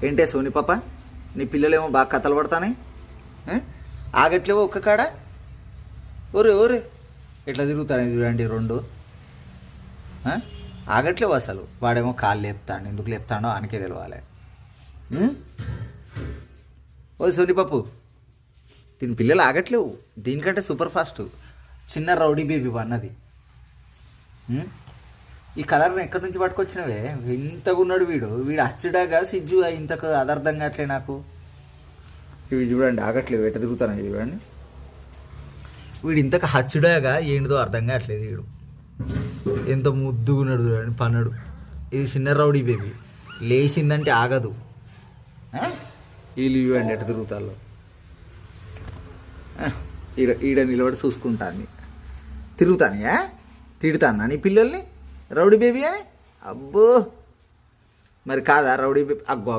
ఏంటే సోని పాప, నీ పిల్లలేమో బాగా కథలు పడతానే, ఆగట్లేవో ఒక్క కాడ. ఓరే ఓరే ఎట్లా తిరుగుతాను చూడండి రెండు. ఆగట్లేవు అసలు. వాడేమో కాళ్ళు లేపుతాడు, ఎందుకు లేపుతాడో ఆయనకే తెలవాలి. ఓ సోని పప్పు, దీని పిల్లలు ఆగట్లేవు. దీనికంటే సూపర్ ఫాస్ట్ చిన్న రౌడీ బేబీ అన్నది. ఈ కలర్ని ఎక్కడి నుంచి పట్టుకొచ్చినవే? ఇంతగా ఉన్నాడు వీడు. వీడు అచ్చుడాగా సిజ్జు ఇంతకు అదర్థం కావట్లే నాకు. ఇవి చూడండి ఆగట్లేవు, ఎట్ట తిరుగుతాను చూడండి. వీడు ఇంతకు హచ్చుడాగా ఏంటిదో అర్థం కావట్లేదు. వీడు ఎంత ముద్దుగున్నాడు చూడండి పన్నడు. ఇది చిన్న రౌడీ బేబీ, లేచిందంటే ఆగదు. వీళ్ళు ఇవ్వండి ఎట్ట తిరుగుతాలో. ఈడ నిలబడి చూసుకుంటాను, తిరుగుతాను. తిడతాను నీ పిల్లల్ని రౌడీ బేబీ అని. అబ్బో మరి కాదా రౌడీ బేబీ? అగ్గో